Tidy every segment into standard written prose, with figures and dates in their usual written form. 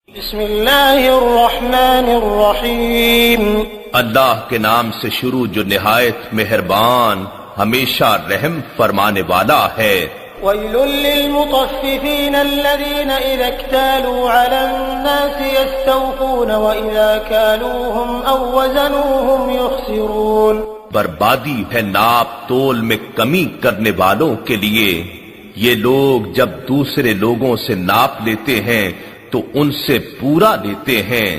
بسم اللہ الرحمن الرحیم، اللہ کے نام سے شروع جو نہایت مہربان ہمیشہ رحم فرمانے والا ہے۔ ویل للمطففین الذین اذا اکتالوا علی الناس یستوفون واذا کالوهم او وزنوهم یخسرون۔ بربادی ہے ناپ تول میں کمی کرنے والوں کے لیے، یہ لوگ جب دوسرے لوگوں سے ناپ لیتے ہیں تو ان سے پورا لیتے ہیں،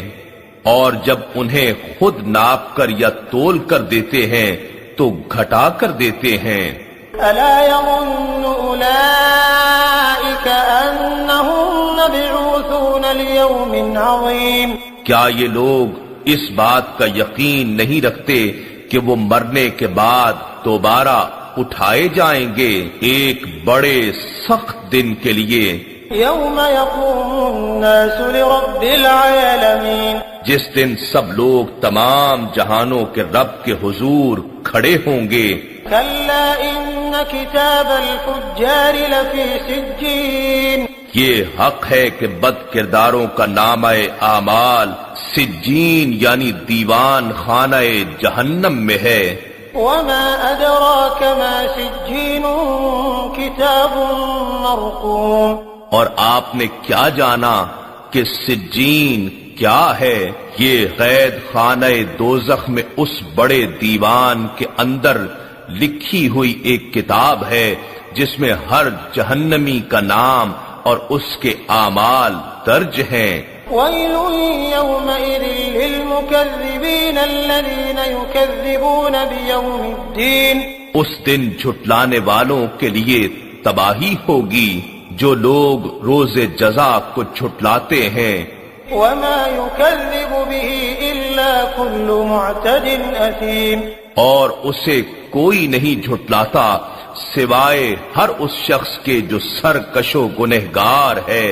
اور جب انہیں خود ناپ کر یا تول کر دیتے ہیں تو گھٹا کر دیتے ہیں۔ الا يظن اولئک انہم مبعوثون لیوم عظیم۔ کیا یہ لوگ اس بات کا یقین نہیں رکھتے کہ وہ مرنے کے بعد دوبارہ اٹھائے جائیں گے ایک بڑے سخت دن کے لیے؟ یوم یقوم الناس لرب العالمین، جس دن سب لوگ تمام جہانوں کے رب کے حضور کھڑے ہوں گے۔ کلا ان کتاب الفجار لفی سجین، یہ حق ہے کہ بد کرداروں کا نامہ اعمال سجین یعنی دیوان خانہ جہنم میں ہے۔ وما ادراک ما سجین کتاب مرقوم، اور آپ نے کیا جانا کہ سجین کیا ہے؟ یہ قید خانہ دوزخ میں اس بڑے دیوان کے اندر لکھی ہوئی ایک کتاب ہے جس میں ہر جہنمی کا نام اور اس کے اعمال درج ہیں۔ ویل یومئذ للمکذبین الذین یکذبون بیوم الدین، اس دن جھٹلانے والوں کے لیے تباہی ہوگی جو لوگ روز جزا کو جھٹلاتے ہیں۔ وما یکذب به الا کل معتد اثیم، اور اسے کوئی نہیں جھٹلاتا سوائے ہر اس شخص کے جو سرکش و گنہگار ہے۔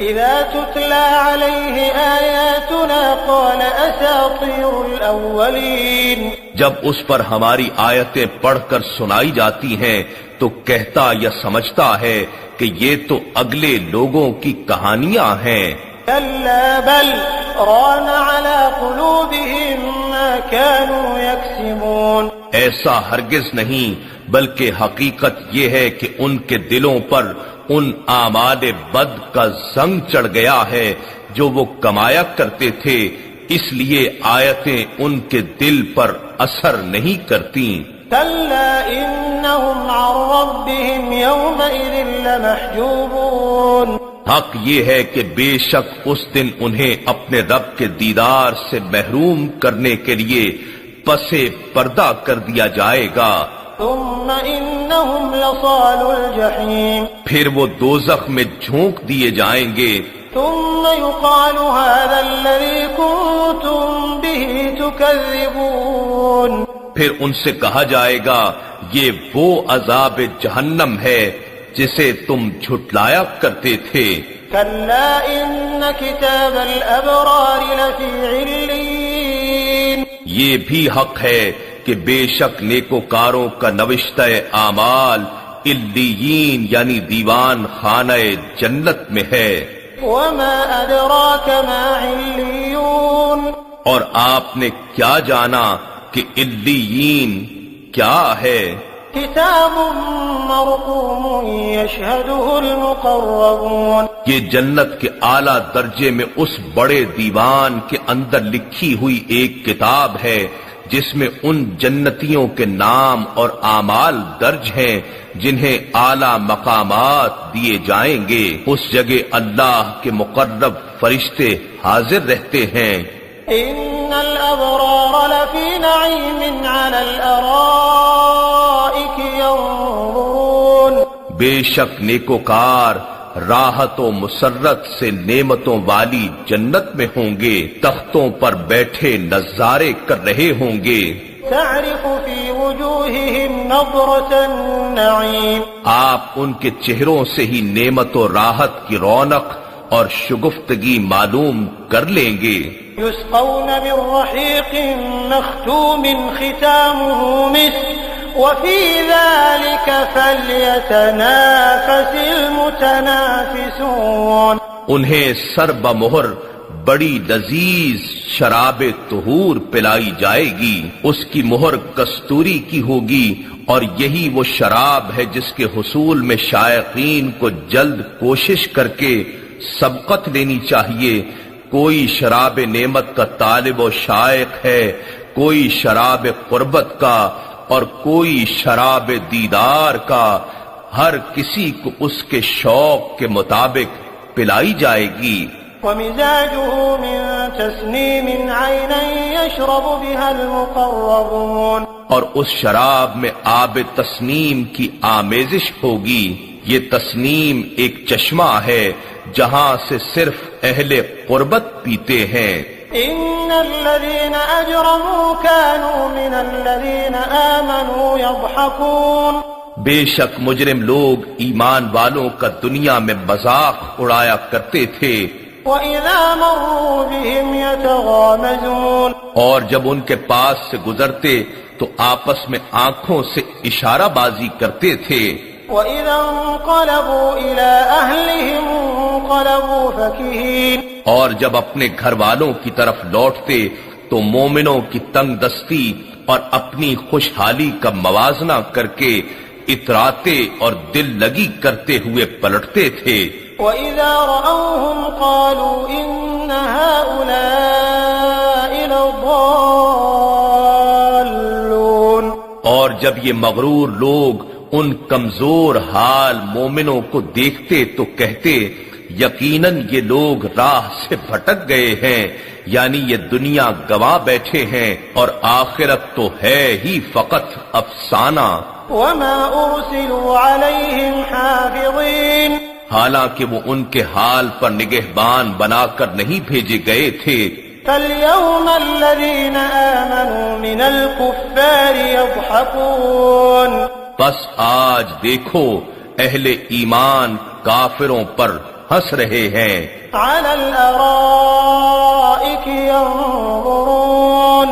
اذا تتلى علیہ آیاتنا قال اساطیر الاولین، جب اس پر ہماری آیتیں پڑھ کر سنائی جاتی ہیں تو کہتا یا سمجھتا ہے کہ یہ تو اگلے لوگوں کی کہانیاں ہیں۔ کلا بل ران على قلوبهم ما كانوا يكسبون، ایسا ہرگز نہیں، بلکہ حقیقت یہ ہے کہ ان کے دلوں پر ان اعمال بد کا زنگ چڑھ گیا ہے جو وہ کمایا کرتے تھے، اس لیے آیتیں ان کے دل پر اثر نہیں کرتی۔ كلا انهم عن ربهم يومئذ لمحجوبون، حق یہ ہے کہ بے شک اس دن انہیں اپنے رب کے دیدار سے محروم کرنے کے لیے پس پردہ کر دیا جائے گا۔ ثم انهم لصال الجحیم، پھر وہ دوزخ میں جھونک دیے جائیں گے۔ ثم يقال هذا الذي كنتم به تكذبون، پھر ان سے کہا جائے گا یہ وہ عذاب جہنم ہے جسے تم جھٹلایا کرتے تھے۔ كلا ان کتاب الابرار لفی علیین، یہ بھی حق ہے کہ بے شک نیکوکاروں کا نوشتہ اعمال علیین یعنی دیوان خانہ جنت میں ہے۔ وما ادراک ما علیون، اور آپ نے کیا جانا کہ علیین کیا ہے؟ کتاب مرقوم یشہدہ المقربون، یہ جنت کے اعلیٰ درجے میں اس بڑے دیوان کے اندر لکھی ہوئی ایک کتاب ہے جس میں ان جنتیوں کے نام اور اعمال درج ہیں جنہیں اعلیٰ مقامات دیے جائیں گے۔ اس جگہ اللہ کے مقرب فرشتے حاضر رہتے ہیں۔ ان الابرار لفی نعیم علی الارائک ینظرون، بے شک نیکوکار راحت و مسرت سے نعمتوں والی جنت میں ہوں گے، تختوں پر بیٹھے نظارے کر رہے ہوں گے۔ تعرف فی وجوہہم نظرۃ النعیم، آپ ان کے چہروں سے ہی نعمت و راحت کی رونق اور شگفتگی معلوم کر لیں گے۔ یسقون من رحیق مختوم ختامہ مسک وفی ذلک فلیتنافس المتنافسون، انہیں سر بمہر بڑی لذیذ شراب طہور پلائی جائے گی، اس کی مہر کستوری کی ہوگی، اور یہی وہ شراب ہے جس کے حصول میں شائقین کو جلد کوشش کر کے سبقت لینی چاہیے۔ کوئی شراب نعمت کا طالب و شائق ہے، کوئی شراب قربت کا اور کوئی شراب دیدار کا، ہر کسی کو اس کے شوق کے مطابق پلائی جائے گی۔ ومزاجه من تسنيم عينا يشرب بها المقربون، اور اس شراب میں آب تسنیم کی آمیزش ہوگی۔ یہ تسنیم ایک چشمہ ہے جہاں سے صرف اہل قربت پیتے ہیں۔ ان الذين اجرموا كانوا من الذين آمنوا يضحكون، بے شک مجرم لوگ ایمان والوں کا دنیا میں مذاق اڑایا کرتے تھے، وَإِذَا مَرُّوا بِهِمْ يَتَغَامَزُونَ، اور جب ان کے پاس سے گزرتے تو آپس میں آنکھوں سے اشارہ بازی کرتے تھے۔ وَإِذَا انقلبوا إِلَىٰ أَهْلِهِمْ انقلبوا فَكِهِينَ، اور جب اپنے گھر والوں کی طرف لوٹتے تو مومنوں کی تنگ دستی اور اپنی خوشحالی کا موازنہ کر کے اتراتے اور دل لگی کرتے ہوئے پلٹتے تھے۔ وَإِذَا رَأَوْهُمْ قَالُوا إِنَّ هَٰؤُلَاءِ لَضَالُّونَ، اور جب یہ مغرور لوگ ان کمزور حال مومنوں کو دیکھتے تو کہتے یقیناً یہ لوگ راہ سے بھٹک گئے ہیں، یعنی یہ دنیا گوا بیٹھے ہیں اور آخرت تو ہے ہی فقط افسانہ۔ وَمَا أُرْسِلُوا عَلَيْهِمْ حَافِظِينَ، حالانکہ وہ ان کے حال پر نگہبان بنا کر نہیں بھیجے گئے تھے۔ فَالْيَوْمَ الَّذِينَ آمَنُوا مِنَ الْكُفَّارِ يَضْحَكُونَ، بس آج دیکھو اہل ایمان کافروں پر ہنس رہے ہیں۔ عَلَى الْأَرَائِكِ يَنظُرُونَ،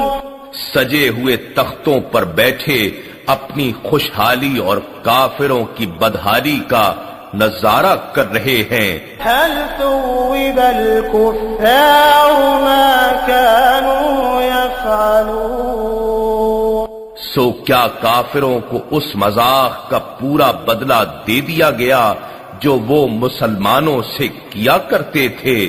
سجے ہوئے تختوں پر بیٹھے اپنی خوشحالی اور کافروں کی بدحالی کا نظارہ کر رہے ہیں۔ هل ثوب الكفار ما كانوا يفعلون، سو کیا کافروں کو اس مذاق کا پورا بدلہ دے دیا گیا جو وہ مسلمانوں سے کیا کرتے تھے؟